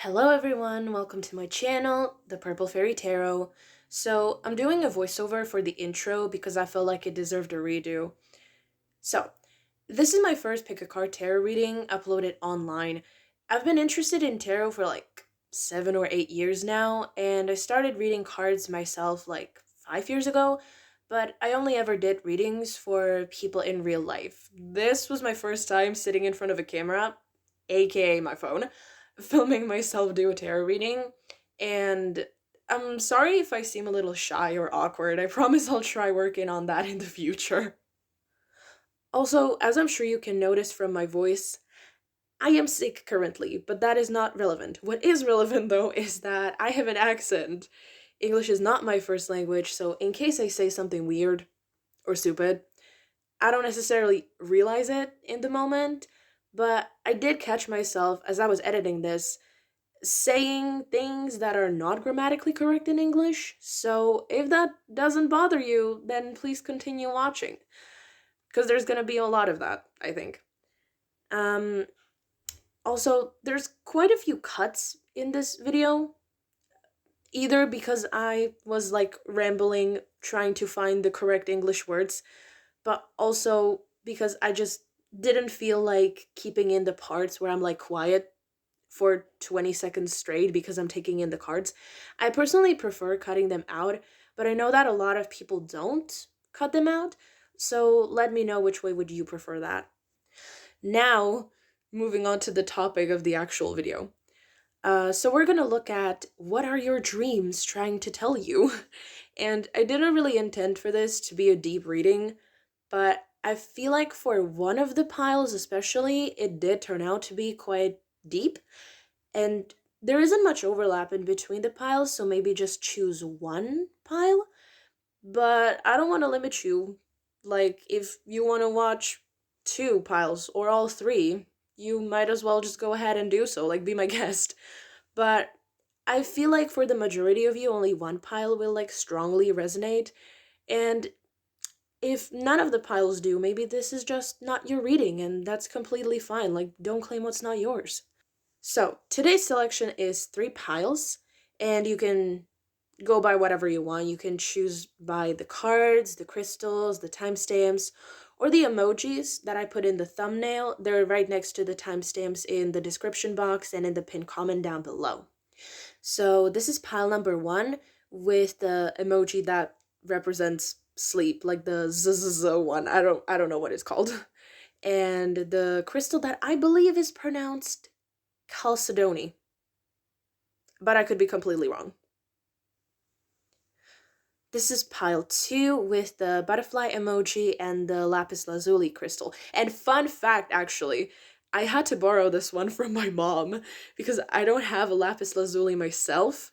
Hello everyone, welcome to my channel, The Purple Fairy Tarot. So I'm doing a voiceover for the intro because I felt like it deserved a redo. So this is my first pick a card tarot reading uploaded online. I've been interested in tarot for like 7 or 8 years now, and I started reading cards myself like 5 years ago, but I only ever did readings for people in real life. This was my first time sitting in front of a camera, aka my phone, filming myself do a tarot reading, and I'm sorry if I seem a little shy or awkward. I promise I'll try working on that in the future. Also, as I'm sure you can notice from my voice, I am sick currently, but that is not relevant. What is relevant though is that I have an accent. English is not my first language, so in case I say something weird or stupid, I don't necessarily realize it in the moment, but I did catch myself as I was editing this saying things that are not grammatically correct in English. So if that doesn't bother you, then please continue watching, because there's gonna be a lot of that, I think. Also, there's quite a few cuts in this video, either because I was like rambling trying to find the correct English words, but also because I just didn't feel like keeping in the parts where I'm like quiet for 20 seconds straight because I'm taking in the cards. I personally prefer cutting them out, but I know that a lot of people don't cut them out, so let me know which way would you prefer that. Now, moving on to the topic of the actual video. So we're gonna look at what are your dreams trying to tell you? And I didn't really intend for this to be a deep reading, but I feel like for one of the piles especially, it did turn out to be quite deep, and there isn't much overlap in between the piles, so maybe just choose one pile. But I don't want to limit you. Like, if you want to watch 2 piles or all 3, you might as well just go ahead and do so, like, be my guest. But I feel like for the majority of you, only one pile will, like, strongly resonate, and if none of the piles do, maybe this is just not your reading, and that's completely fine. Like, don't claim what's not yours. So, today's selection is 3 piles, and you can go by whatever you want. You can choose by the cards, the crystals, the timestamps, or the emojis that I put in the thumbnail. They're right next to the timestamps in the description box and in the pinned comment down below. So, this is pile number 1 with the emoji that represents sleep, like the 𝗧𝗧𝗧 one. I don't know what it's called. And the crystal that I believe is pronounced Chalcedony, but I could be completely wrong. This is pile 2 with the butterfly emoji and the Lapis Lazuli crystal. And fun fact, actually, I had to borrow this one from my mom because I don't have a Lapis Lazuli myself,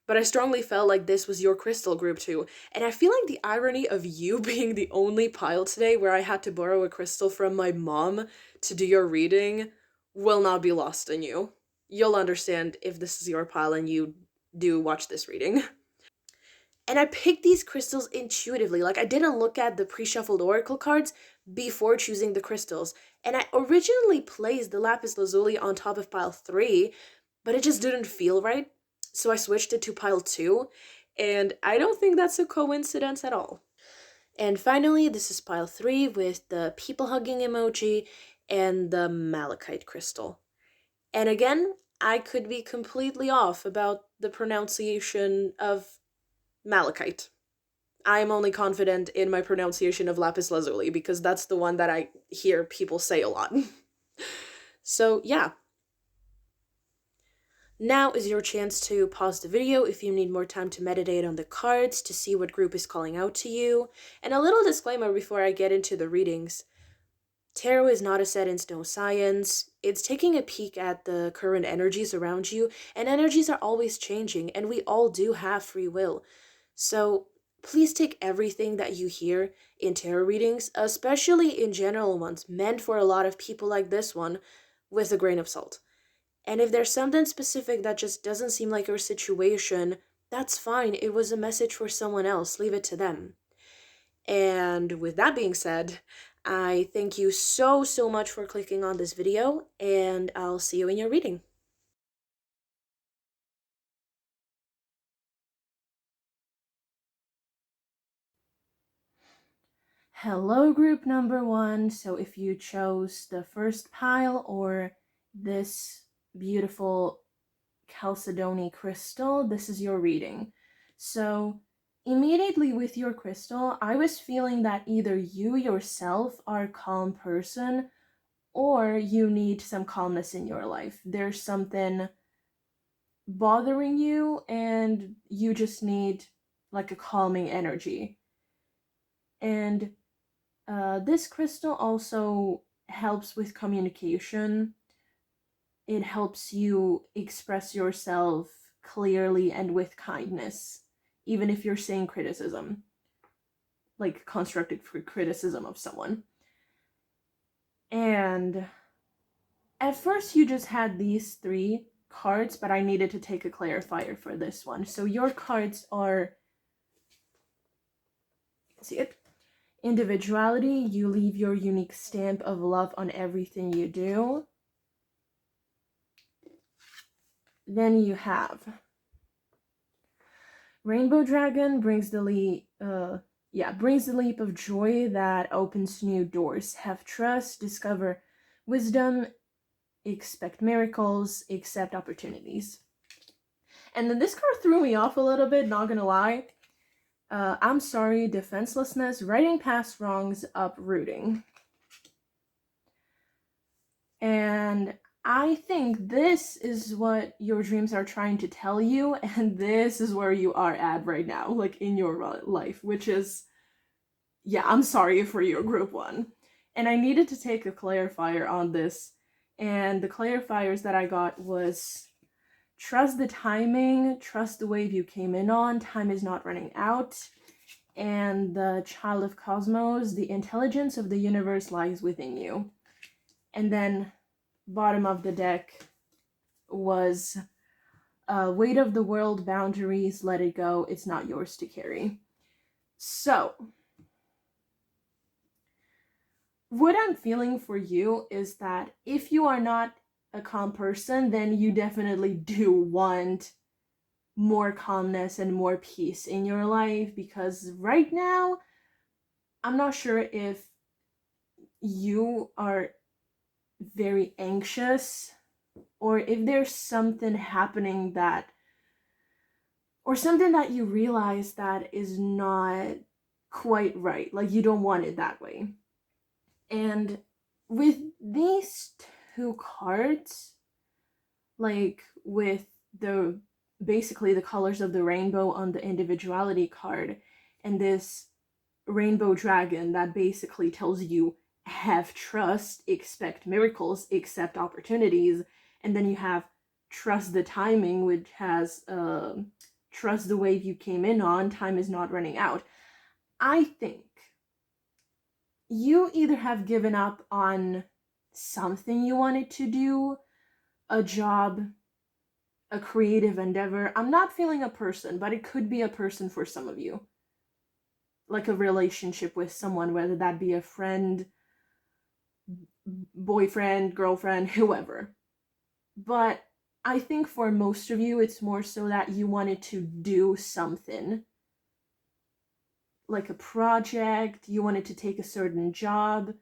but I strongly felt like this was your crystal group too. And I feel like the irony of you being the only pile today where I had to borrow a crystal from my mom to do your reading will not be lost on you. You'll understand if this is your pile and you do watch this reading. And I picked these crystals intuitively. Like, I didn't look at the pre-shuffled oracle cards before choosing the crystals. And I originally placed the Lapis Lazuli on top of pile 3, but it just didn't feel right. So I switched it to pile 2, and I don't think that's a coincidence at all. And finally, this is pile 3 with the people hugging emoji and the Malachite crystal. And again, I could be completely off about the pronunciation of Malachite. I'm only confident in my pronunciation of Lapis Lazuli because that's the one that I hear people say a lot. So yeah. Now is your chance to pause the video if you need more time to meditate on the cards, to see what group is calling out to you. And a little disclaimer before I get into the readings. Tarot is not a set-in-stone science. It's taking a peek at the current energies around you, and energies are always changing, and we all do have free will. So please take everything that you hear in tarot readings, especially in general ones meant for a lot of people like this one, with a grain of salt. And if there's something specific that just doesn't seem like your situation, that's fine. It was a message for someone else. Leave it to them. And with that being said, I thank you so much for clicking on this video, and I'll see you in your reading. Hello, group number 1. So if you chose the first pile or this beautiful Chalcedony crystal, this is your reading. So immediately with your crystal, I was feeling that either you yourself are a calm person or you need some calmness in your life. There's something bothering you and you just need like a calming energy. And this crystal also helps with communication. It helps you express yourself clearly and with kindness, even if you're saying criticism, like constructive criticism of someone. And at first you just had these 3 cards, but I needed to take a clarifier for this one. So your cards are, see it? Individuality, you leave your unique stamp of love on everything you do. Then you have Rainbow Dragon, brings the leap of joy that opens new doors. Have trust, discover wisdom, expect miracles, accept opportunities. And then this card threw me off a little bit, not gonna lie. I'm sorry, defenselessness, righting past wrongs, uprooting. And I think this is what your dreams are trying to tell you, and this is where you are at right now, like in your life, which is, yeah, I'm sorry for your group 1. And I needed to take a clarifier on this, and the clarifiers that I got was trust the timing, trust the wave you came in on, time is not running out, and the child of cosmos, the intelligence of the universe lies within you. And then bottom of the deck was weight of the world, boundaries, let it go, it's not yours to carry. So what I'm feeling for you is that if you are not a calm person, then you definitely do want more calmness and more peace in your life, because right now I'm not sure if you are very anxious or if there's something happening that, or something that you realize that is not quite right, like you don't want it that way. And with these 2 cards, like with the basically the colors of the rainbow on the individuality card, and this rainbow dragon that basically tells you have trust, expect miracles, accept opportunities, and then you have trust the timing, which has trust the wave you came in on, time is not running out. I think you either have given up on something you wanted to do, a job, a creative endeavor. I'm not feeling a person, but it could be a person for some of you. Like a relationship with someone, whether that be a friend, boyfriend, girlfriend, whoever. But I think for most of you, it's more so that you wanted to do something. Like a project, you wanted to take a certain job,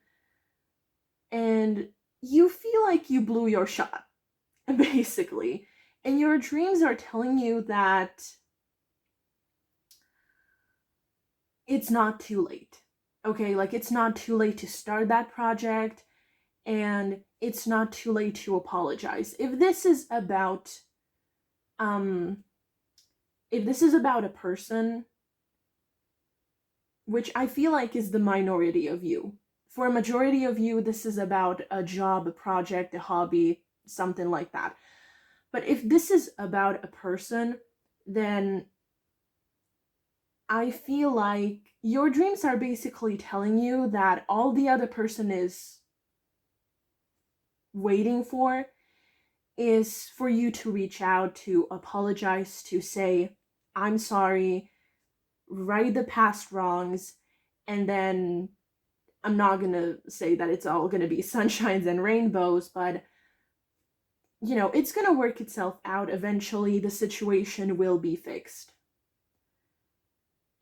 and you feel like you blew your shot, basically. And your dreams are telling you that it's not too late. Okay, like it's not too late to start that project, and it's not too late to apologize. If this is about a person, which I feel like is the minority of you. For a majority of you, this is about a job, a project, a hobby, something like that. But if this is about a person, then I feel like your dreams are basically telling you that all the other person is waiting for is for you to reach out, to apologize, to say, I'm sorry, right the past wrongs, and then I'm not gonna say that it's all gonna be sunshines and rainbows, but you know, it's gonna work itself out. Eventually the situation will be fixed.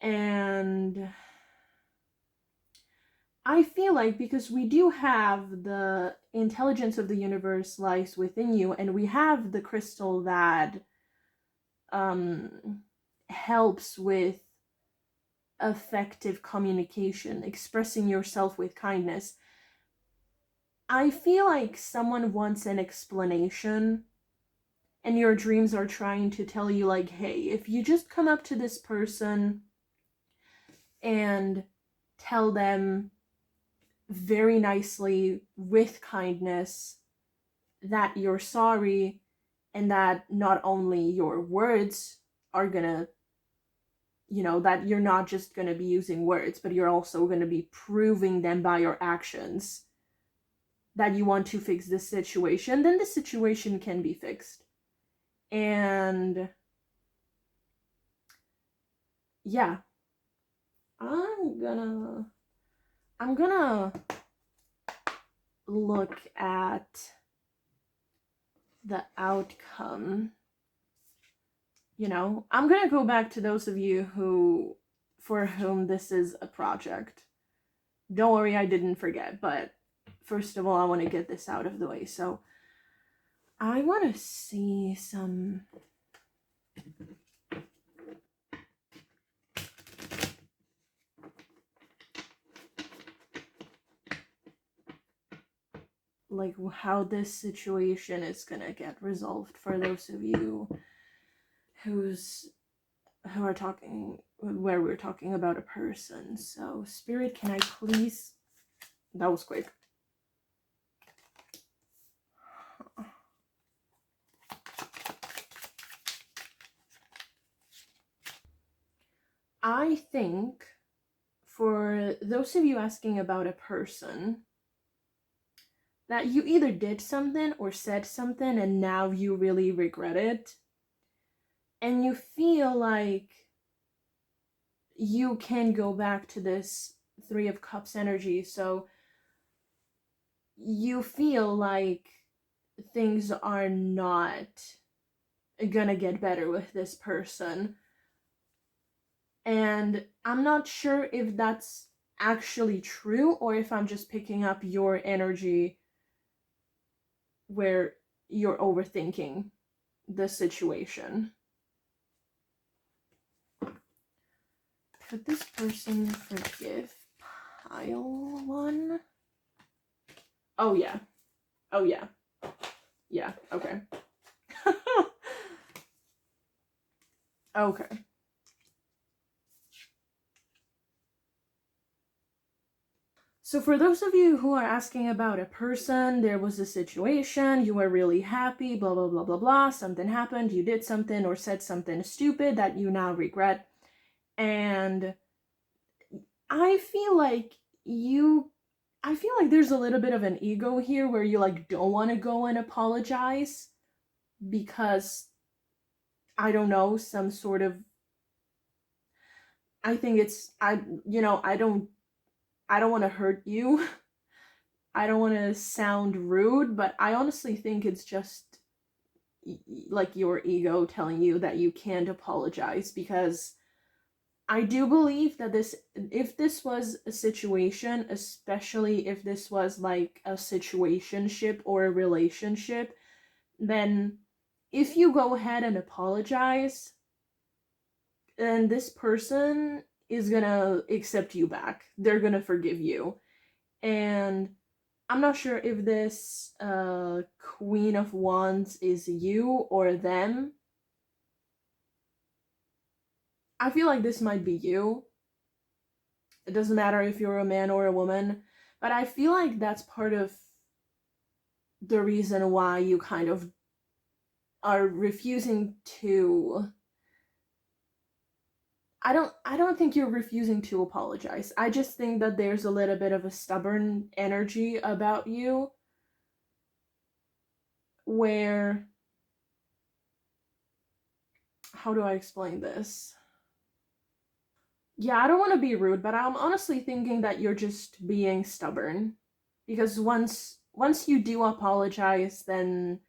And I feel like because we do have the intelligence of the universe lies within you, and we have the crystal that helps with effective communication, expressing yourself with kindness. I feel like someone wants an explanation, and your dreams are trying to tell you, like, hey, if you just come up to this person and tell them very nicely with kindness that you're sorry, and that not only your words are gonna, you know, that you're not just gonna be using words, but you're also gonna be proving them by your actions that you want to fix this situation, then the situation can be fixed. And yeah, I'm gonna look at the outcome. You know, I'm gonna go back to those of you for whom this is a project. Don't worry, I didn't forget, but first of all, I want to get this out of the way. So I want to see some like how this situation is gonna get resolved for those of you who are talking, where we're talking about a person. So Spirit, can I please, that was quick. I think for those of you asking about a person, that you either did something or said something and now you really regret it, and you feel like you can go back to this Three of Cups energy. So you feel like things are not gonna get better with this person. And I'm not sure if that's actually true or if I'm just picking up your energy where you're overthinking the situation. Could this person forgive pile one? Oh yeah. Oh yeah. Yeah, okay. Okay. So for those of you who are asking about a person, there was a situation, you were really happy, blah, blah, blah, blah, blah, something happened, you did something or said something stupid that you now regret. And I feel like there's a little bit of an ego here where you like don't want to go and apologize because, I don't know, some sort of, I think it's, I don't want to hurt you. I don't want to sound rude, but I honestly think it's just like your ego telling you that you can't apologize, because I do believe that if this was a situation, especially if this was like a situationship or a relationship, then if you go ahead and apologize, then this person is gonna accept you back. They're gonna forgive you. And I'm not sure if this Queen of Wands is you or them. I feel like this might be you. It doesn't matter if you're a man or a woman, but I feel like that's part of the reason why you kind of are refusing to, I don't think you're refusing to apologize. I just think that there's a little bit of a stubborn energy about you where, how do I explain this? Yeah, I don't want to be rude, but I'm honestly thinking that you're just being stubborn. Because once you do apologize, then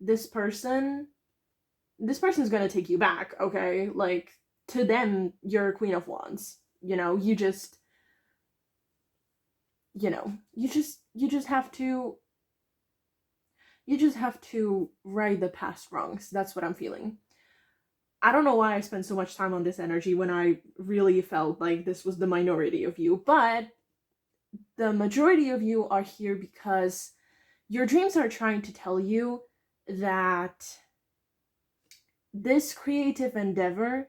this person this person's gonna take you back, okay? Like, to them, you're Queen of Wands. You know, you just have to right the past wrongs. That's what I'm feeling. I don't know why I spent so much time on this energy when I really felt like this was the minority of you, but the majority of you are here because your dreams are trying to tell you that this creative endeavor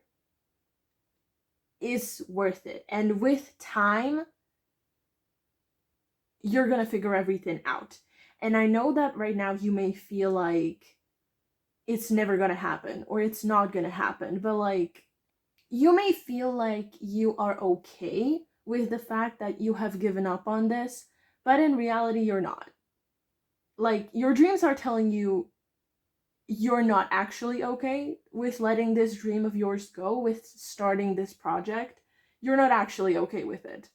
is worth it. And with time, you're gonna figure everything out. And I know that right now you may feel like it's never gonna happen or it's not gonna happen, but like, you may feel like you are okay with the fact that you have given up on this, but in reality, you're not. Like, your dreams are telling you you're not actually okay with letting this dream of yours go, with starting this project. You're not actually okay with it.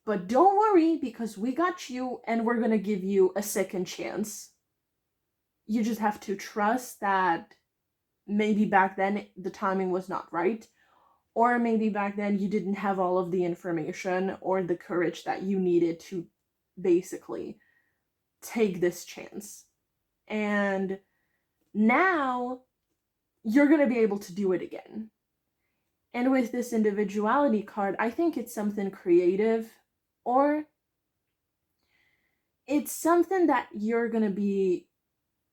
But don't worry, because we got you and we're gonna give you a second chance. You just have to trust that maybe back then the timing was not right, or maybe back then you didn't have all of the information or the courage that you needed to basically take this chance. And now you're going to be able to do it again. And with this individuality card, I think it's something creative, or it's something that you're going to be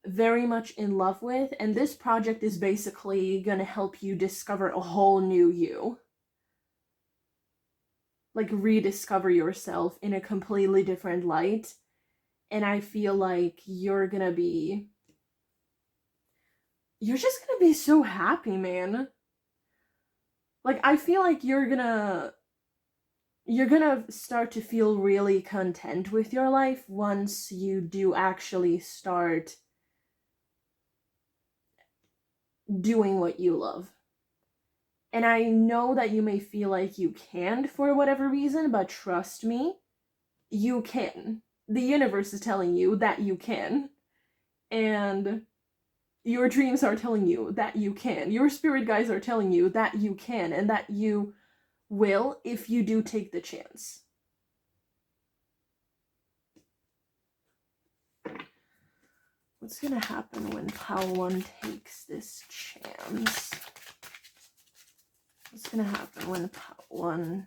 very much in love with, and this project is basically going to help you discover a whole new you. Like, rediscover yourself in a completely different light. And I feel like you're just gonna be so happy, man. Like, I feel like you're gonna start to feel really content with your life once you do actually start doing what you love. And I know that you may feel like you can't for whatever reason, but trust me, you can. The universe is telling you that you can. And your dreams are telling you that you can. Your spirit guides are telling you that you can, and that you will if you do take the chance. What's gonna happen when 𝗪𝗏 takes this chance? What's gonna happen when 𝗪𝗏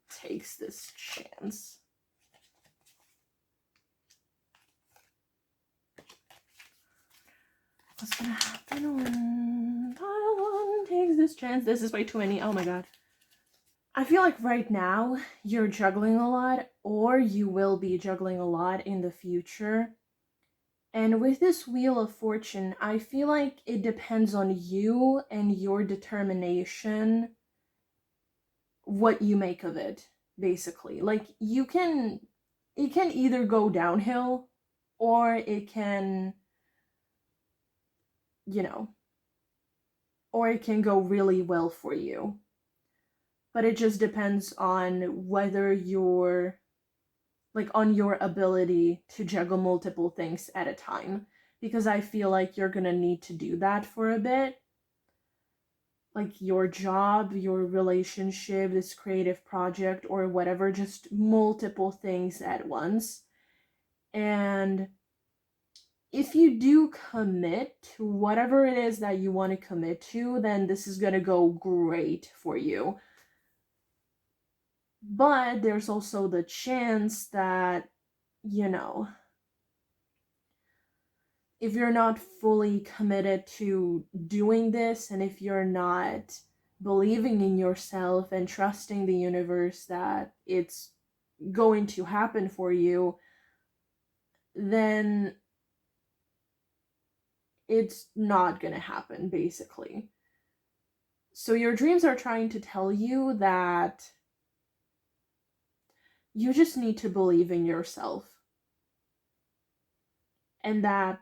takes this chance? What's gonna happen when 𝗪𝗏 takes this chance? This is way too many. Oh my god. I feel like right now you're juggling a lot, or you will be juggling a lot in the future. And with this Wheel of Fortune, I feel like it depends on you and your determination what you make of it, basically. Like, it can either go downhill, or it can, or it can go really well for you. But it just depends on whether you're, like, on your ability to juggle multiple things at a time. Because I feel like you're gonna need to do that for a bit. Like, your job, your relationship, this creative project, or whatever, just multiple things at once. And if you do commit to whatever it is that you want to commit to, then this is gonna go great for you. But there's also the chance that, if you're not fully committed to doing this, and if you're not believing in yourself and trusting the universe that it's going to happen for you, then it's not gonna happen, basically. So your dreams are trying to tell you that you just need to believe in yourself, and that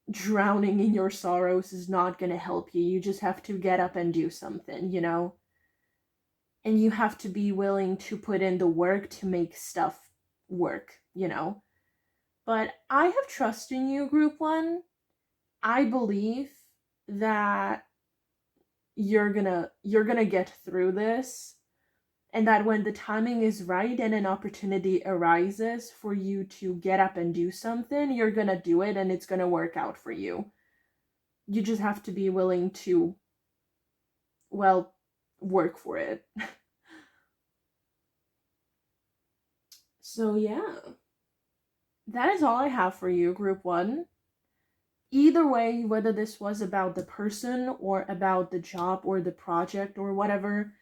drowning in your sorrows is not going to help you. You just have to get up and do something, and you have to be willing to put in the work to make stuff work, you know. But I have trust in you, Group 1. I believe that you're gonna get through this, and that when the timing is right and an opportunity arises for you to get up and do something, you're gonna do it and it's gonna work out for you. You just have to be willing to, well, work for it. So yeah, that is all I have for you, Group 1. Either way, whether this was about the person or about the job or the project or whatever,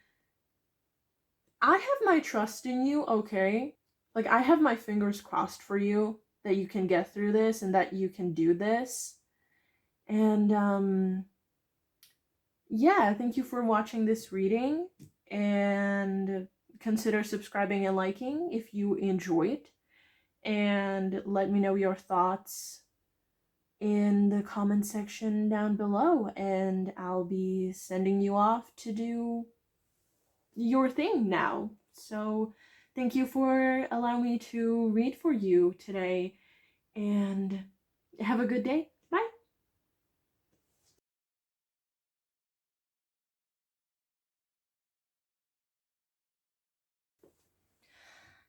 I have my trust in you, okay? Like, I have my fingers crossed for you that you can get through this and that you can do this. And, yeah, thank you for watching this reading, and consider subscribing and liking if you enjoyed, and let me know your thoughts in the comment section down below, and I'll be sending you off to do your thing now. So thank you for allowing me to read for you today, and have a good day. Bye.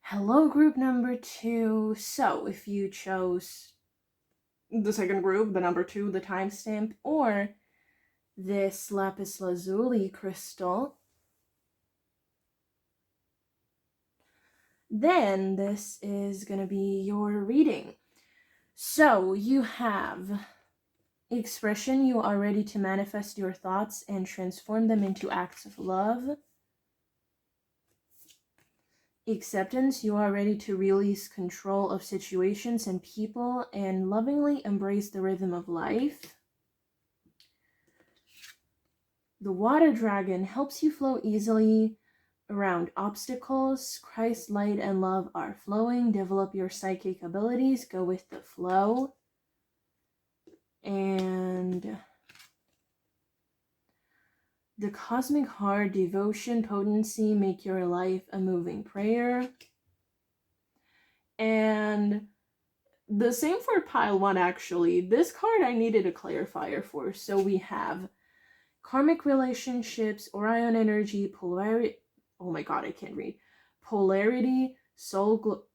Hello, group number 2. So if you chose the second group, the number 2, the timestamp, or this Lapis Lazuli crystal, then this is gonna be your reading. So you have expression. You are ready to manifest your thoughts and transform them into acts of love. Acceptance. You are ready to release control of situations and people and lovingly embrace the rhythm of life. The water dragon helps you flow easily around obstacles. Christ, light, and love are flowing. Develop your psychic abilities. Go with the flow. And the cosmic heart, devotion, potency, make your life a moving prayer. And the same for pile 1, actually. This card I needed a clarifier for. So we have karmic relationships, Orion energy, polarity. Oh my god, I can't read. Polarity, soul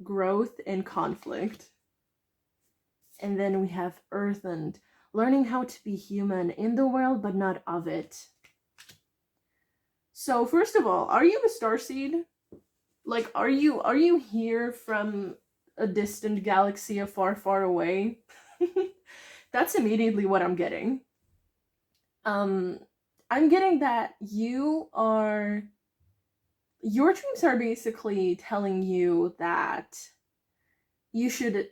growth, and conflict. And then we have earth and learning how to be human in the world but not of it. So first of all, are you a starseed? Like, are you here from a distant galaxy far, far away? That's immediately what I'm getting. I'm getting that your dreams are basically telling you that you should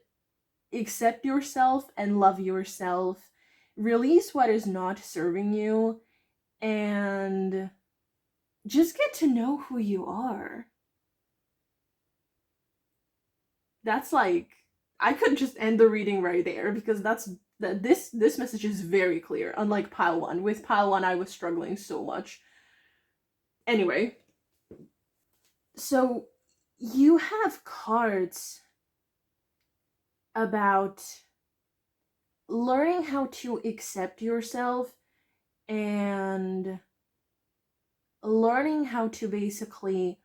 accept yourself and love yourself, release what is not serving you, and just get to know who you are. That's like, I could just end the reading right there, because this message is very clear, unlike pile 1. With pile 1, I was struggling so much. Anyway, so you have cards about learning how to accept yourself and learning how to basically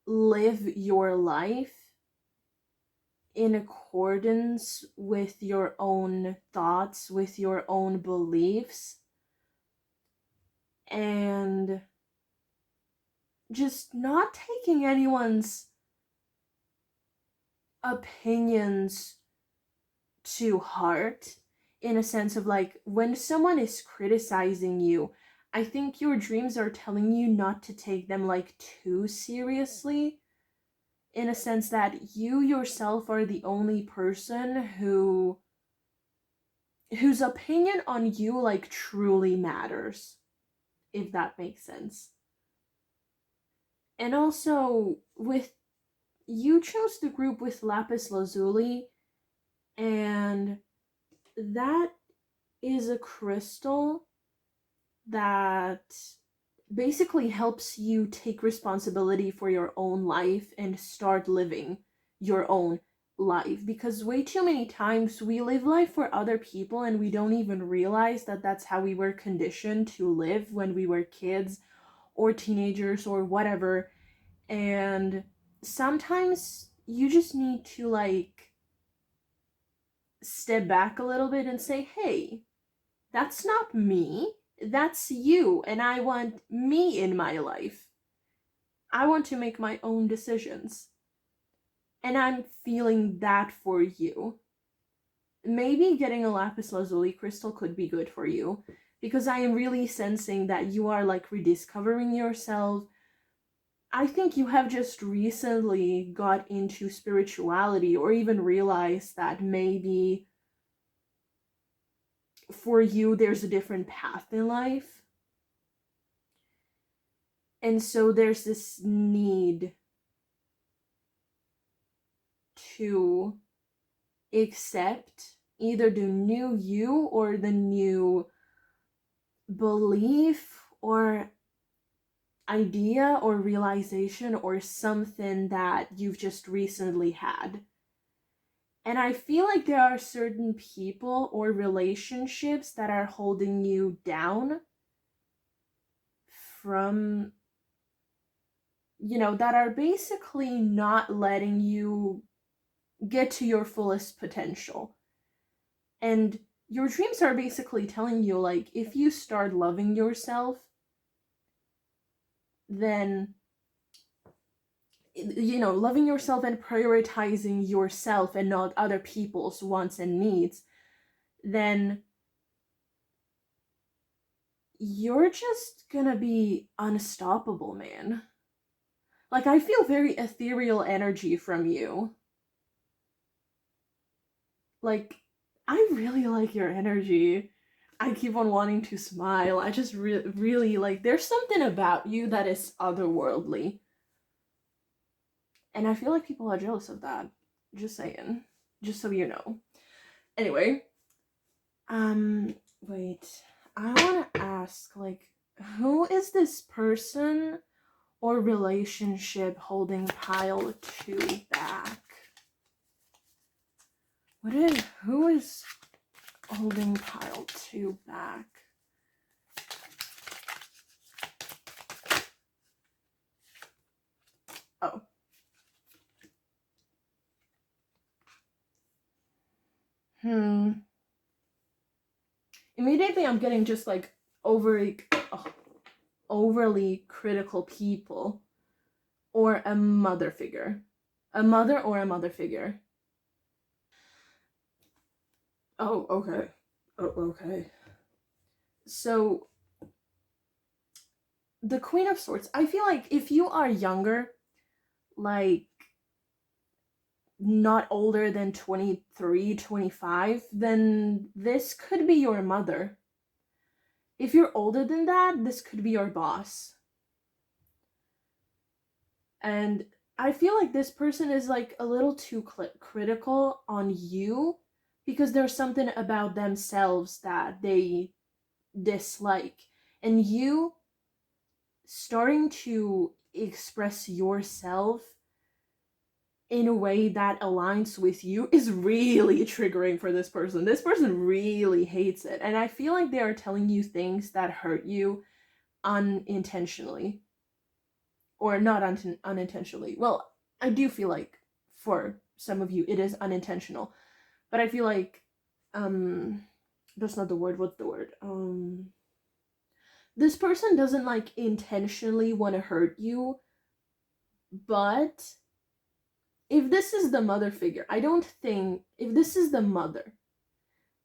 live your life in accordance with your own thoughts, with your own beliefs, and just not taking anyone's opinions to heart, in a sense of, like, when someone is criticizing you, I think your dreams are telling you not to take them, like, too seriously, in a sense that you yourself are the only person whose opinion on you, like, truly matters, if that makes sense. And also, you chose the group with Lapis Lazuli, and that is a crystal that basically helps you take responsibility for your own life and start living your own life, because way too many times we live life for other people and we don't even realize that that's how we were conditioned to live when we were kids or teenagers or whatever. And sometimes you just need to like step back a little bit and say, hey, that's not me, that's you, and I want me in my life. I want to make my own decisions. And I'm feeling that for you. Maybe getting a lapis lazuli crystal could be good for you, because I am really sensing that you are like rediscovering yourself. I think you have just recently got into spirituality, or even realized that maybe for you there's a different path in life. And so there's this need to accept either the new you or the new belief or idea or realization or something that you've just recently had. And I feel like there are certain people or relationships that are holding you down from, that are basically not letting you get to your fullest potential. And your dreams are basically telling you, like, if you start loving yourself, then, loving yourself and prioritizing yourself and not other people's wants and needs, then you're just gonna be unstoppable, man. Like, I feel very ethereal energy from you. Like, I really like your energy. I keep on wanting to smile. I just really like, there's something about you that is otherworldly. And I feel like people are jealous of that. Just saying. Just so you know. Anyway. Wait. I want to ask, like, who is this person or relationship holding pile 2 back? Who is holding pile 2 back? Oh. Immediately I'm getting just like overly critical people, or a mother figure. A mother or a mother figure. Oh, okay. Oh, okay. So, the Queen of Swords, I feel like if you are younger, like, not older than 23, 25, then this could be your mother. If you're older than that, this could be your boss. And I feel like this person is like a little too critical on you, because there's something about themselves that they dislike. And you starting to express yourself in a way that aligns with you is really triggering for this person. This person really hates it. And I feel like they are telling you things that hurt you unintentionally. Or not unintentionally. Well, I do feel like for some of you it is unintentional. But I feel like, that's not the word. What's the word? This person doesn't like intentionally want to hurt you, but if this is the mother figure, if this is the mother,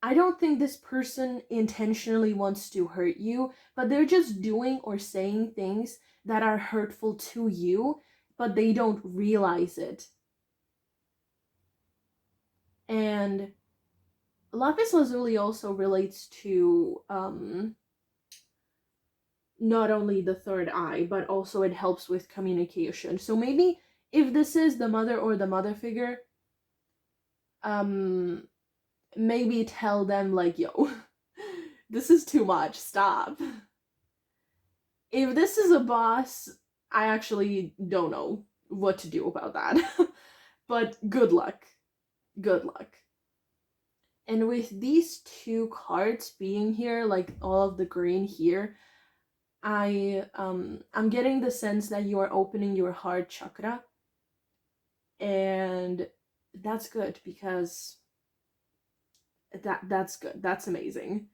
I don't think this person intentionally wants to hurt you, but they're just doing or saying things that are hurtful to you, but they don't realize it. And lapis lazuli also relates to not only the third eye, but also it helps with communication. So maybe if this is the mother or the mother figure, maybe tell them like, yo, this is too much, stop. if this is a boss, I actually don't know what to do about that. But good luck. Good luck. And with these two cards being here, like all of the green here, I'm getting the sense that you are opening your heart chakra. And that's good, because that's good. That's amazing.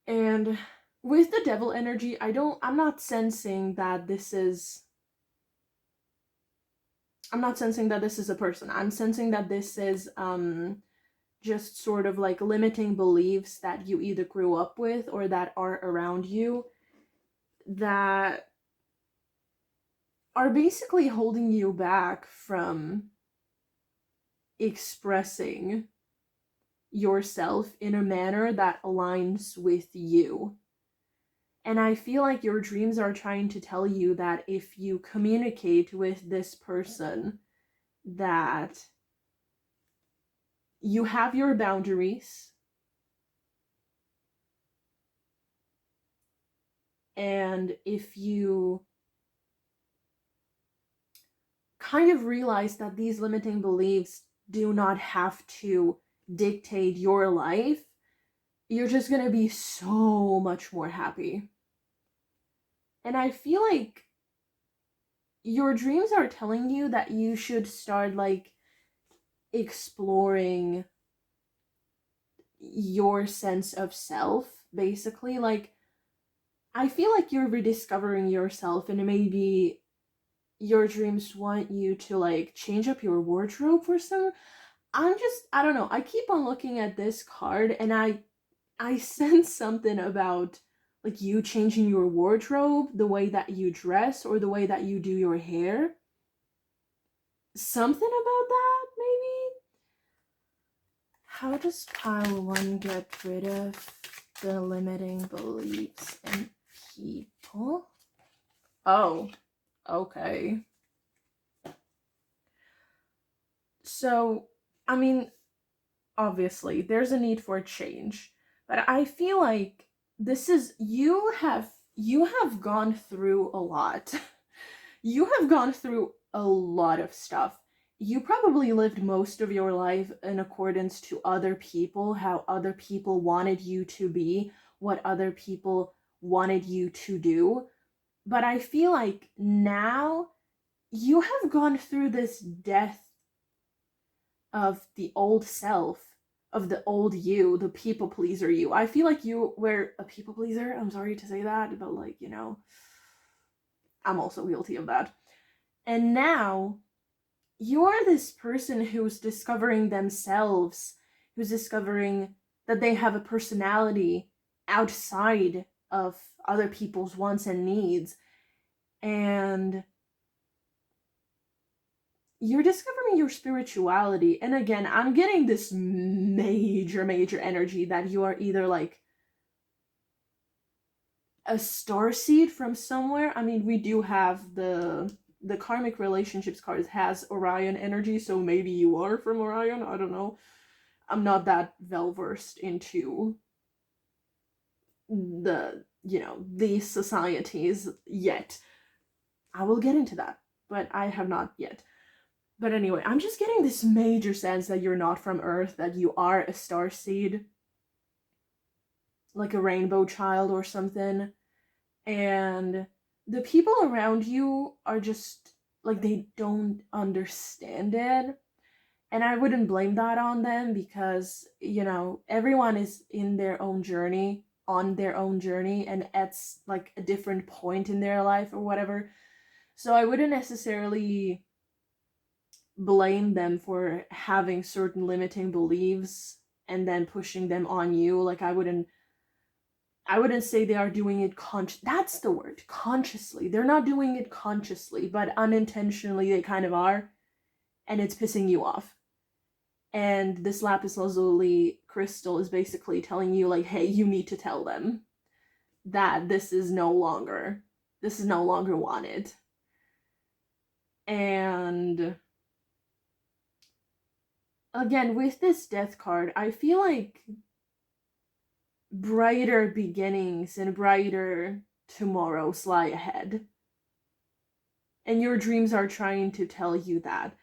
And with the devil energy, I'm not sensing that this is a person. I'm sensing that this is just sort of like limiting beliefs that you either grew up with or that are around you that are basically holding you back from expressing yourself in a manner that aligns with you. And I feel like your dreams are trying to tell you that if you communicate with this person, that you have your boundaries, and if you kind of realize that these limiting beliefs do not have to dictate your life, you're just gonna be so much more happy. And I feel like your dreams are telling you that you should start like exploring your sense of self, basically. Like, I feel like you're rediscovering yourself, and maybe your dreams want you to like change up your wardrobe for some. I don't know. I keep on looking at this card, and I sense something about like you changing your wardrobe, the way that you dress, or the way that you do your hair. Something about that, maybe? How does pile 1 get rid of the limiting beliefs in people? Oh, okay. So, I mean, obviously, there's a need for change, but I feel like this is, you have gone through a lot. You have gone through a lot of stuff. You probably lived most of your life in accordance to other people, how other people wanted you to be, what other people wanted you to do. But I feel like now you have gone through this death of the old self, of the old you, the people pleaser you. I feel like you were a people pleaser. I'm sorry to say that, but like, you know, I'm also guilty of that. And now you're this person who's discovering themselves, who's discovering that they have a personality outside of other people's wants and needs. And you're discovering your spirituality. And again, I'm getting this major energy that you are either like a starseed from somewhere. I mean, we do have the karmic relationships cards has Orion energy, so maybe you are from Orion. I don't know. I'm not that well versed into the, you know, these societies yet. I will get into that, but I have not yet. But anyway, I'm just getting this major sense that you're not from Earth, that you are a starseed, like a rainbow child or something. And the people around you are just like, they don't understand it. And I wouldn't blame that on them, because, you know, everyone is in their own journey, on their own journey, and at like a different point in their life or whatever. So I wouldn't necessarily blame them for having certain limiting beliefs and then pushing them on you. Like, I wouldn't say they are doing it that's the word, consciously. They're not doing it consciously, but unintentionally they kind of are, and it's pissing you off. And this Lapis Lazuli crystal is basically telling you, like, hey, you need to tell them that this is no longer wanted. And again, with this death card, I feel like brighter beginnings and brighter tomorrows lie ahead. And your dreams are trying to tell you that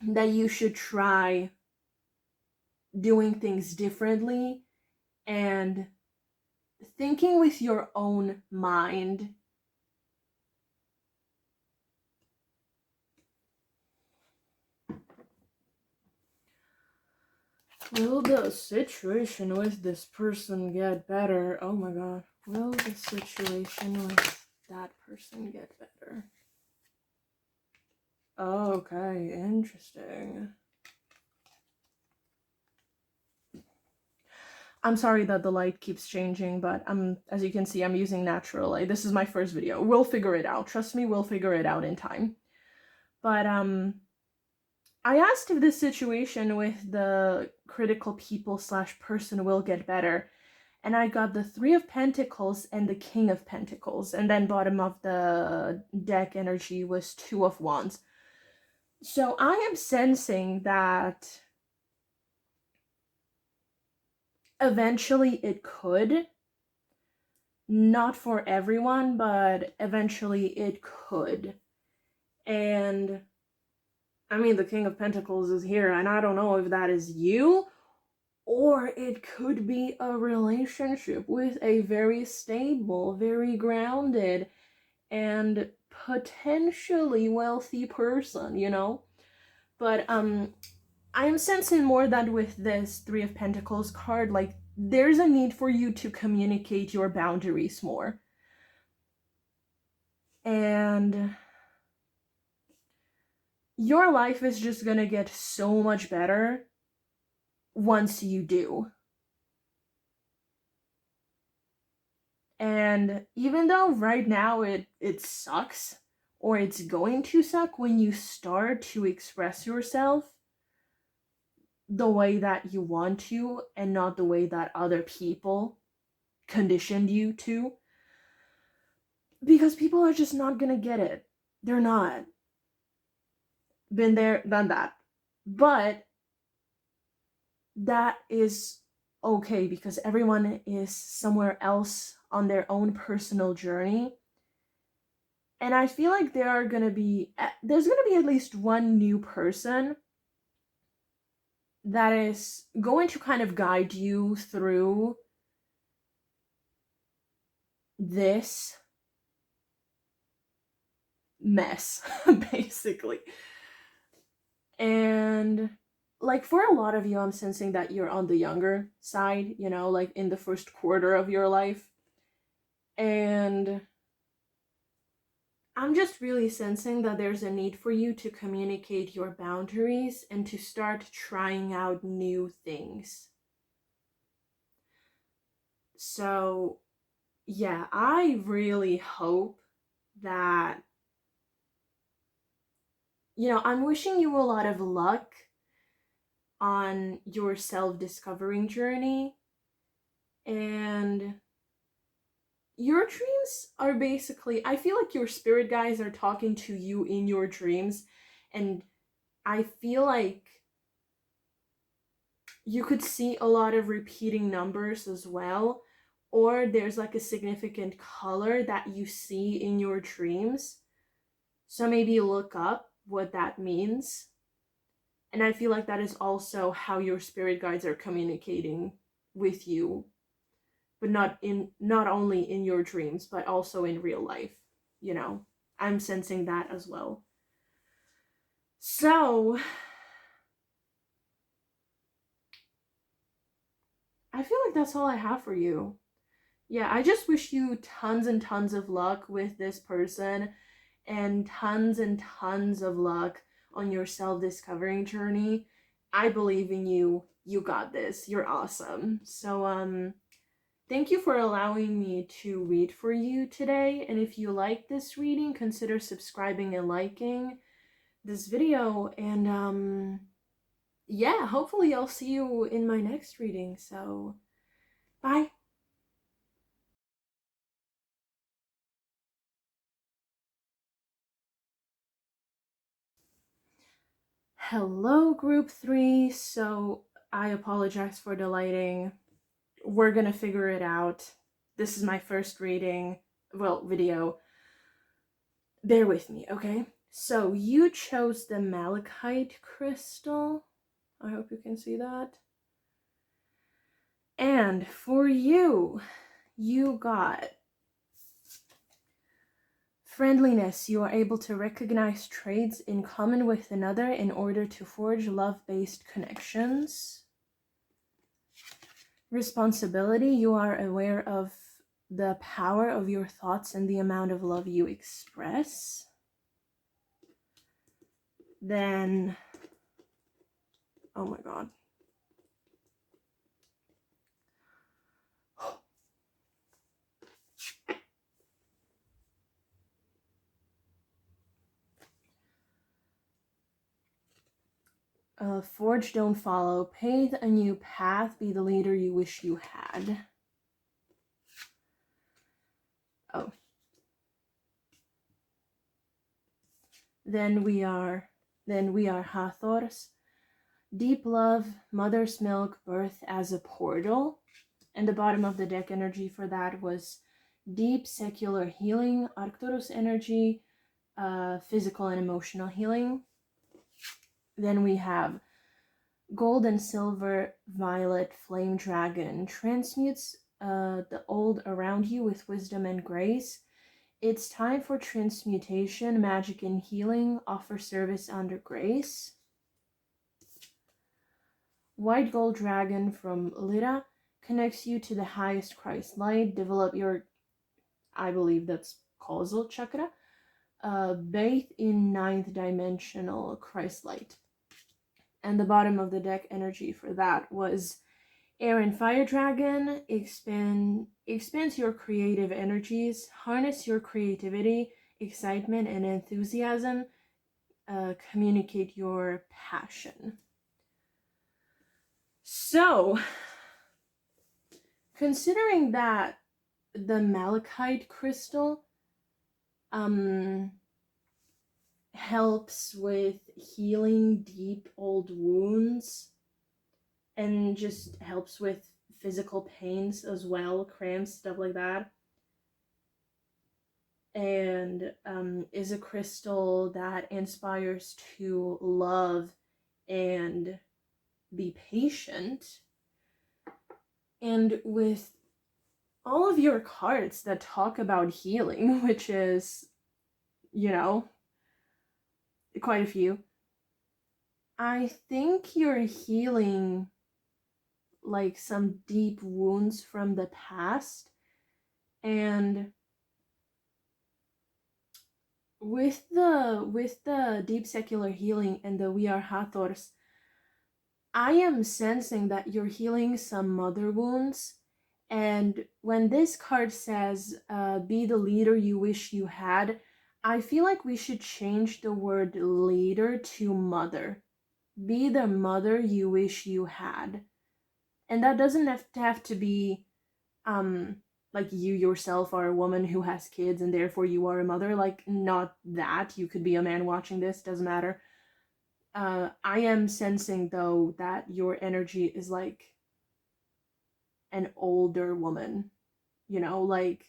you should try doing things differently and thinking with your own mind. Will the situation with this person get better? Oh my god. Will the situation with that person get better? Okay, interesting. I'm sorry that the light keeps changing, but as you can see, I'm using natural light. This is my first video. We'll figure it out. Trust me, we'll figure it out in time. But I asked if this situation with the critical people / person will get better, and I got the 3 of Pentacles and the King of Pentacles, and then bottom of the deck energy was 2 of Wands. So I am sensing that eventually it could. Not for everyone, but eventually it could. And I mean, the King of Pentacles is here, and I don't know if that is you, or it could be a relationship with a very stable, very grounded, and potentially wealthy person, you know? But I am sensing more that with this 3 of Pentacles card, like, there's a need for you to communicate your boundaries more. And your life is just gonna get so much better once you do. And even though right now it sucks, or it's going to suck, when you start to express yourself the way that you want to and not the way that other people conditioned you to, because people are just not gonna get it. They're not. Been there, done that. But that is okay, because everyone is somewhere else on their own personal journey. And I feel like there's gonna be at least one new person that is going to kind of guide you through this mess, basically. And like, for a lot of you, I'm sensing that you're on the younger side, you know, like in the first quarter of your life. And I'm just really sensing that there's a need for you to communicate your boundaries and to start trying out new things. So, yeah, I really hope that, you know, I'm wishing you a lot of luck on your self-discovering journey. And your dreams are basically, I feel like your spirit guides are talking to you in your dreams, and I feel like you could see a lot of repeating numbers as well, or there's like a significant color that you see in your dreams. So maybe look up what that means. And I feel like that is also how your spirit guides are communicating with you, but not only in your dreams, but also in real life, you know. I'm sensing that as well. So I feel like that's all I have for you. Yeah, I just wish you tons and tons of luck with this person, and tons of luck on your self-discovering journey. I believe in you. You got this. You're awesome. So thank you for allowing me to read for you today. And if you like this reading, consider subscribing and liking this video. And yeah, hopefully I'll see you in my next reading. So bye. Hello, group 3. So I apologize for the lighting. We're gonna figure it out. this is my first reading, well, video. Bear with me, okay? So you chose the malachite crystal. I hope you can see that. And for you, you got friendliness. You are able to recognize traits in common with another in order to forge love-based connections. Responsibility. You are aware of the power of your thoughts and the amount of love you express. Then, oh my god. Forge, don't follow. Pave a new path. Be the leader you wish you had. Oh. Then we are Hathors. Deep love, mother's milk, birth as a portal. And the bottom of the deck energy for that was deep secular healing, Arcturus energy, physical and emotional healing. Then we have gold and silver, violet, flame dragon. Transmutes the old around you with wisdom and grace. It's time for transmutation, magic and healing. Offer service under grace. White gold dragon from Lira connects you to the highest Christ light. Develop your, I believe that's causal chakra. Bathe in 9th dimensional Christ light. And the bottom of the deck energy for that was air and fire dragon. Expands your creative energies. Harness your creativity, excitement, and enthusiasm. Communicate your passion. So, considering that the malachite crystal helps with healing deep old wounds and just helps with physical pains as well, cramps, stuff like that, and is a crystal that inspires to love and be patient. And with all of your cards that talk about healing, which is, you know, quite a few, I think you're healing like some deep wounds from the past. And with the deep secular healing and the We Are Hathors, I am sensing that you're healing some mother wounds. And when this card says, be the leader you wish you had, I feel like we should change the word leader to mother. Be the mother you wish you had. And that doesn't have to be, like you yourself are a woman who has kids and therefore you are a mother. Like, not that. You could be a man watching this, doesn't matter. I am sensing, though, that your energy is like an older woman, you know, like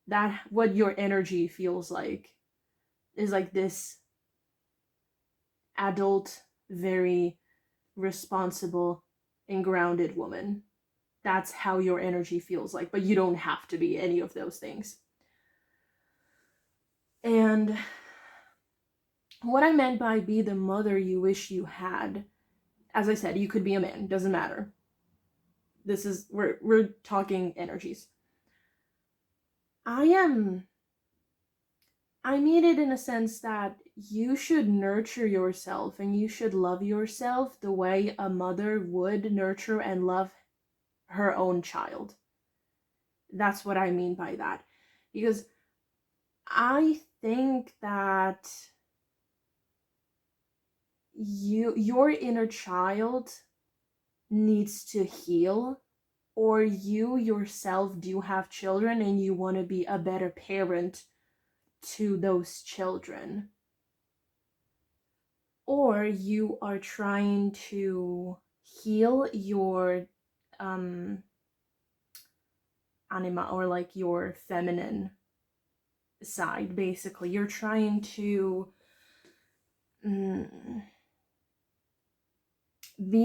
that. What your energy feels like is like this adult, very responsible and grounded woman. That's how your energy feels like, but you don't have to be any of those things. And what I meant by be the mother you wish you had, as I said, you could be a man, doesn't matter. This is, we're talking energies. I mean it in a sense that you should nurture yourself and you should love yourself the way a mother would nurture and love her own child. That's what I mean by that. Because I think that your inner child needs to heal, or you yourself do have children and you want to be a better parent to those children, or you are trying to heal your anima, or like your feminine side, basically. You're trying to be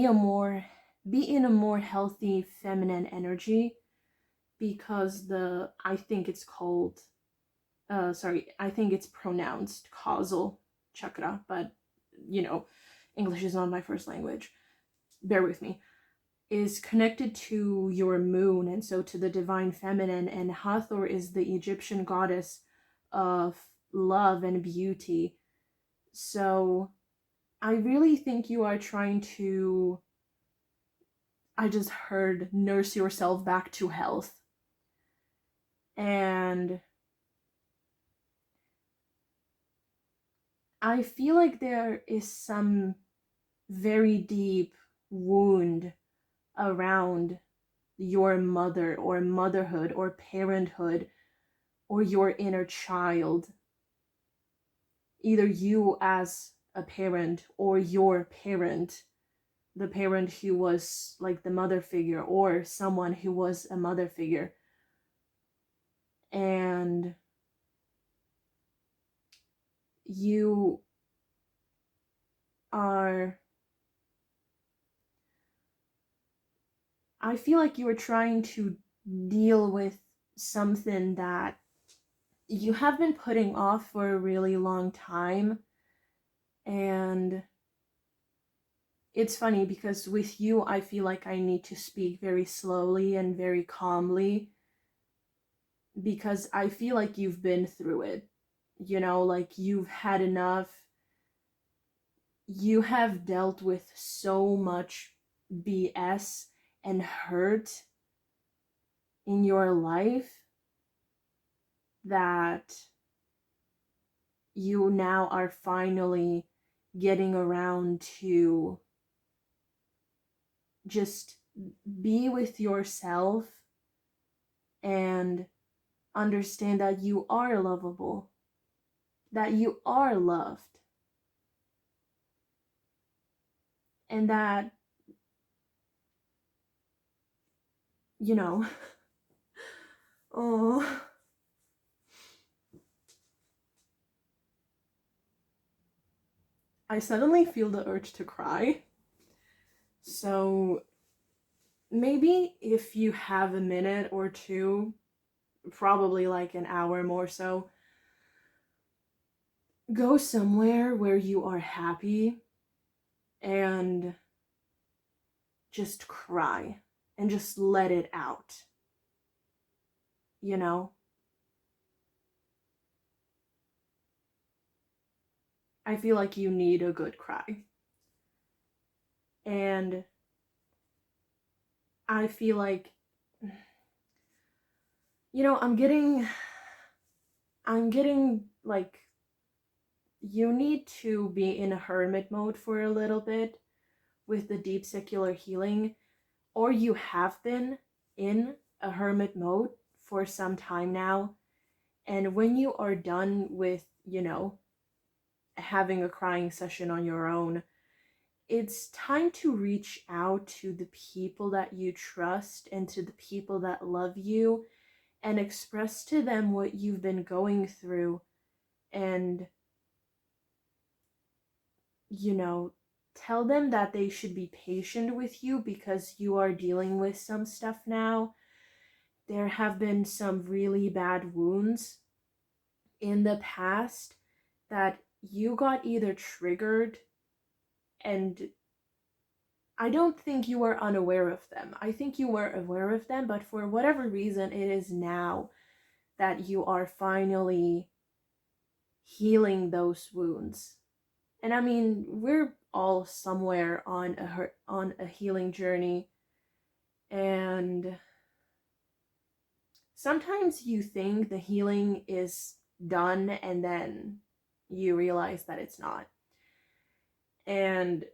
in a more healthy feminine energy, because I think it's pronounced causal chakra, but English is not my first language, bear with me, is connected to your moon, and so to the divine feminine, and Hathor is the Egyptian goddess of love and beauty. So I really think you are trying to, I just heard, nurse yourself back to health. And I feel like there is some very deep wound around your mother, or motherhood, or parenthood, or your inner child. Either you as a parent, or your parent, the parent who was like the mother figure, or someone who was a mother figure. And you are, I feel like you are trying to deal with something that you have been putting off for a really long time. And it's funny because with you, I feel like I need to speak very slowly and very calmly, because I feel like you've been through it. Like you've had enough. You have dealt with so much BS and hurt in your life that you now are finally getting around to just be with yourself and understand that you are lovable, that you are loved, and that, oh, I suddenly feel the urge to cry. So maybe if you have a minute or two, probably like an hour more so, go somewhere where you are happy and just cry and just let it out. I feel like you need a good cry. And I feel like, I'm getting like, you need to be in a hermit mode for a little bit with the deep secular healing, or you have been in a hermit mode for some time now. And when you are done with, having a crying session on your own, it's time to reach out to the people that you trust and to the people that love you, and express to them what you've been going through, and tell them that they should be patient with you because you are dealing with some stuff now. There have been some really bad wounds in the past that you got either triggered, and I don't think you were unaware of them. I think you were aware of them, but for whatever reason, it is now that you are finally healing those wounds. And I mean, we're all somewhere on a healing journey, and sometimes you think the healing is done and then you realize that it's not. And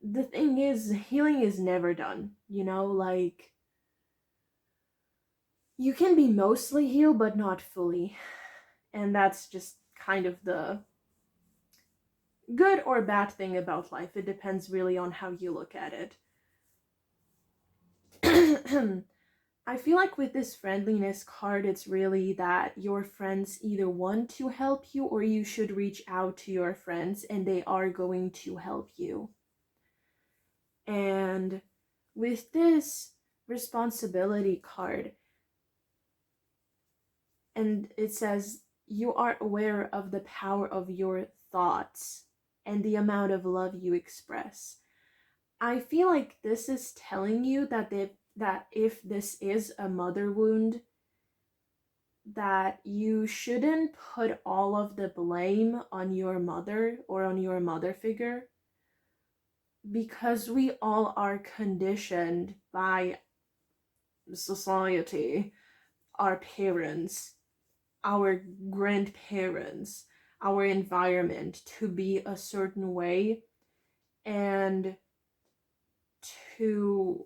the thing is, healing is never done, like, you can be mostly healed but not fully, and that's just kind of the good or bad thing about life. It depends really on how you look at it. I feel like with this friendliness card, it's really that your friends either want to help you or you should reach out to your friends and they are going to help you. And with this responsibility card, and it says you are aware of the power of your thoughts and the amount of love you express. I feel like this is telling you that if this is a mother wound, that you shouldn't put all of the blame on your mother or on your mother figure, because we all are conditioned by society, our parents, our grandparents, our environment to be a certain way, and to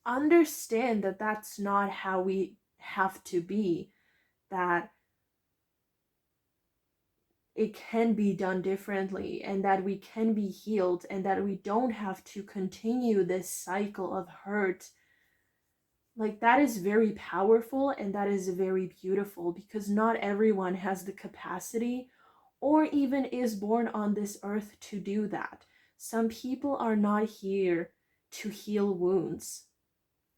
understand that that's not how we have to be, that it can be done differently, and that we can be healed, and that we don't have to continue this cycle of hurt. Like, that is very powerful, and that is very beautiful, because not everyone has the capacity or even is born on this earth to do that. Some people are not here to heal wounds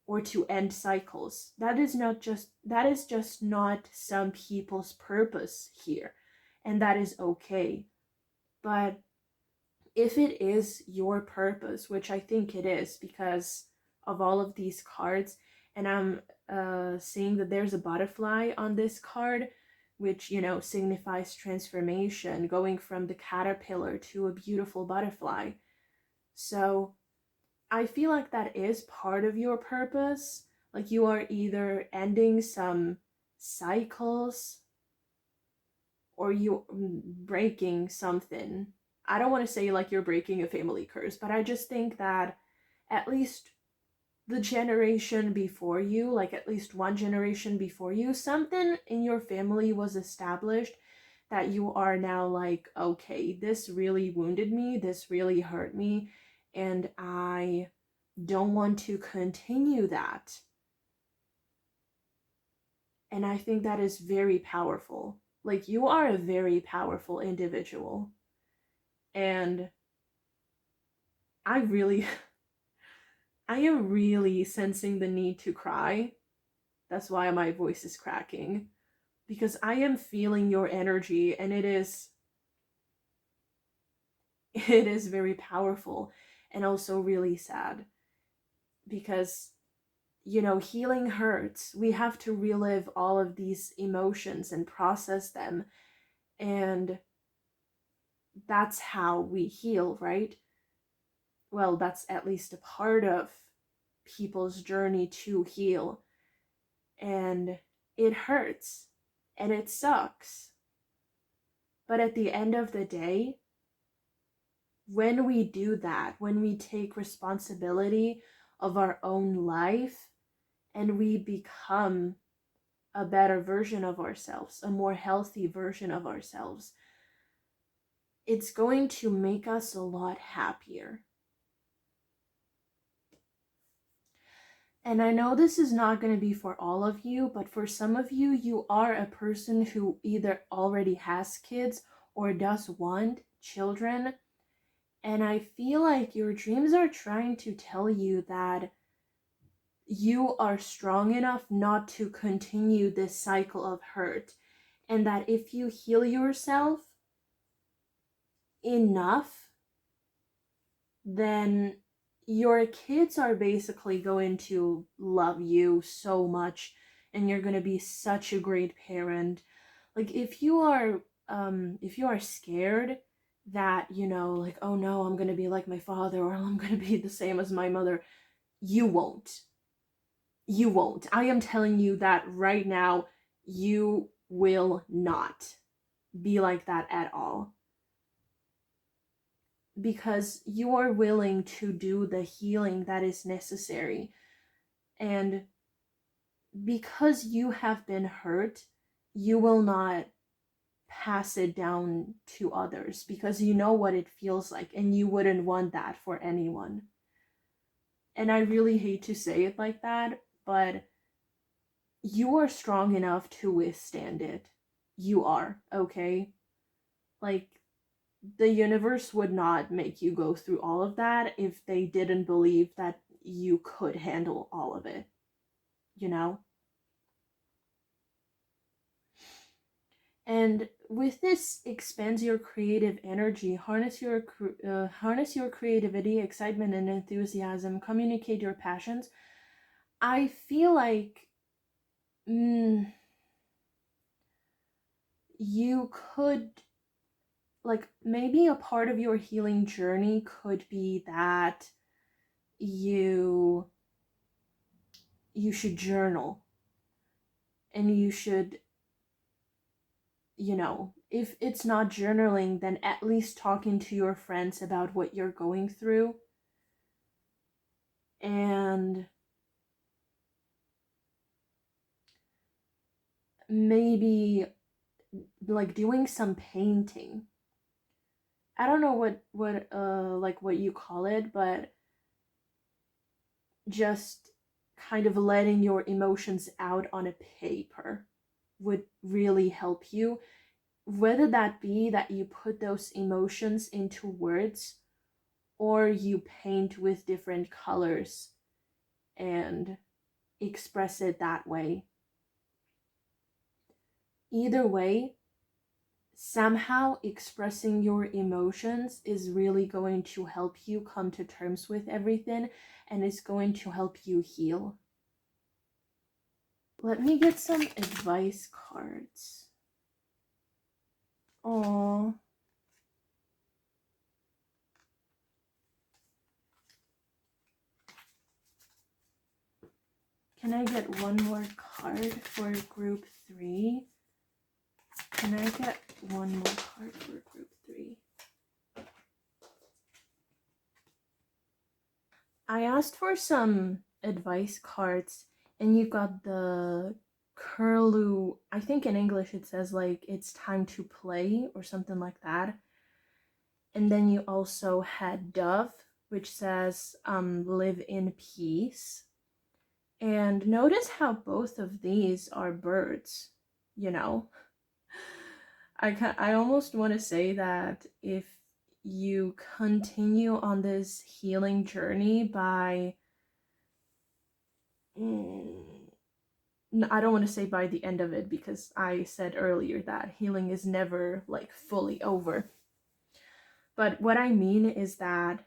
or to end cycles. That is just not some people's purpose here, and that is okay. But if it is your purpose, which I think it is because of all of these cards, and I'm seeing that there's a butterfly on this card, which, you know, signifies transformation, going from the caterpillar to a beautiful butterfly. So I feel like that is part of your purpose. Like, you are either ending some cycles or you breaking something. I don't want to say like you're breaking a family curse, but I just think that at least the generation before you, like at least one generation before you, something in your family was established that you are now like, okay, this really wounded me, this really hurt me, and I don't want to continue that. And I think that is very powerful. Like, you are a very powerful individual. And I am really sensing the need to cry. That's why my voice is cracking. Because I am feeling your energy, and it is very powerful and also really sad. Because, you know, healing hurts. We have to relive all of these emotions and process them. And that's how we heal, right? Well, that's at least a part of people's journey to heal. And it hurts. And it sucks. But at the end of the day, when we do that, when we take responsibility of our own life and we become a better version of ourselves, a more healthy version of ourselves, it's going to make us a lot happier. And I know this is not going to be for all of you, but for some of you, you are a person who either already has kids or does want children. And I feel like your dreams are trying to tell you that you are strong enough not to continue this cycle of hurt. And that if you heal yourself enough, then your kids are basically going to love you so much, and you're going to be such a great parent. Like, if you are scared that, you know, like, oh no, I'm going to be like my father, or I'm going to be the same as my mother, you won't. You won't. I am telling you that right now, you will not be like that at all. Because you are willing to do the healing that is necessary. And because you have been hurt, you will not pass it down to others, because you know what it feels like, and you wouldn't want that for anyone. And I really hate to say it like that, but you are strong enough to withstand it. You are, okay? Like, the universe would not make you go through all of that if they didn't believe that you could handle all of it, you know? And with this, expands your creative energy, harness your creativity, excitement, and enthusiasm, communicate your passions. I feel like you could, like, maybe a part of your healing journey could be that you should journal, and you should, you know, if it's not journaling, then at least talking to your friends about what you're going through, and maybe like doing some painting. I don't know what you call it, but just kind of letting your emotions out on a paper would really help you. Whether that be that you put those emotions into words, or you paint with different colors and express it that way. Either way, somehow expressing your emotions is really going to help you come to terms with everything, and it's going to help you heal. Let me get some advice cards. Aww. Can I get one more card for group 3? Can I get one more card for group 3? I asked for some advice cards, and you got the 𝗪𝗪𝗪𝗪. I think in English it says like it's time to play or something like that. And then you also had dove, which says live in peace. And notice how both of these are birds, you know? I almost want to say that if you continue on this healing journey by, I don't want to say by the end of it, because I said earlier that healing is never like fully over. But what I mean is that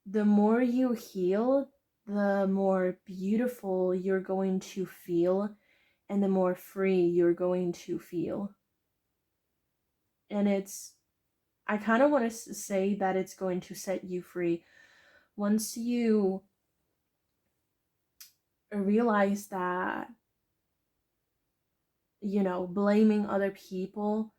the more you heal, the more beautiful you're going to feel, and the more free you're going to feel. And I kind of want to say that it's going to set you free. Once you realize that, you know, blaming other people,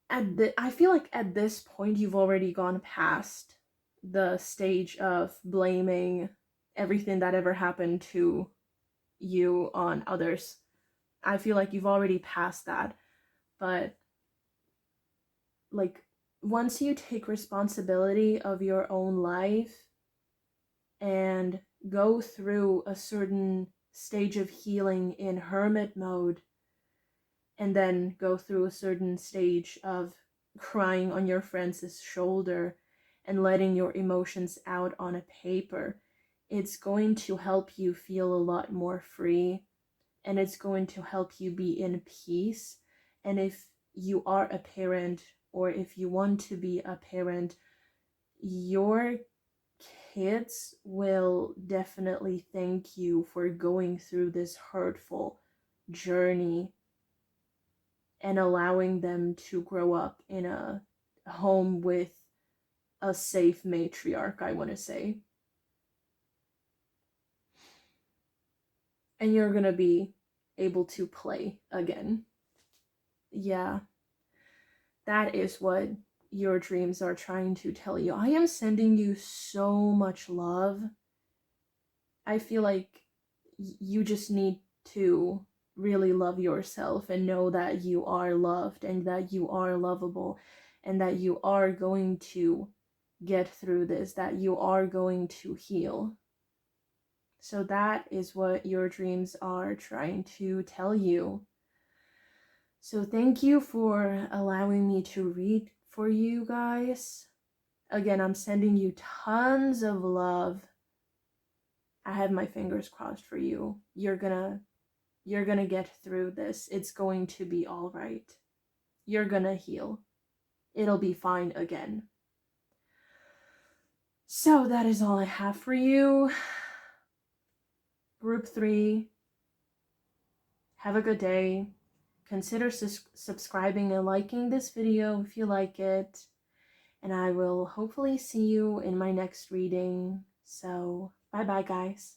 I feel like at this point you've already gone past the stage of blaming everything that ever happened to you on others. I feel like you've already passed that. But like, once you take responsibility of your own life and go through a certain stage of healing in hermit mode, and then go through a certain stage of crying on your friend's shoulder and letting your emotions out on a paper, it's going to help you feel a lot more free, and it's going to help you be in peace. And if you are a parent, or if you want to be a parent, your kids will definitely thank you for going through this hurtful journey and allowing them to grow up in a home with a safe matriarch, I want to say. And you're gonna be able to play again. Yeah, that is what your dreams are trying to tell you. I am sending you so much love. I feel like you just need to really love yourself and know that you are loved, and that you are lovable, and that you are going to get through this, that you are going to heal. So that is what your dreams are trying to tell you. So thank you for allowing me to read for you guys. Again, I'm sending you tons of love. I have my fingers crossed for you. You're gonna get through this. It's going to be all right. You're gonna heal. It'll be fine again. So that is all I have for you. Group 3, have a good day. Consider subscribing and liking this video if you like it. And I will hopefully see you in my next reading. So, bye-bye, guys.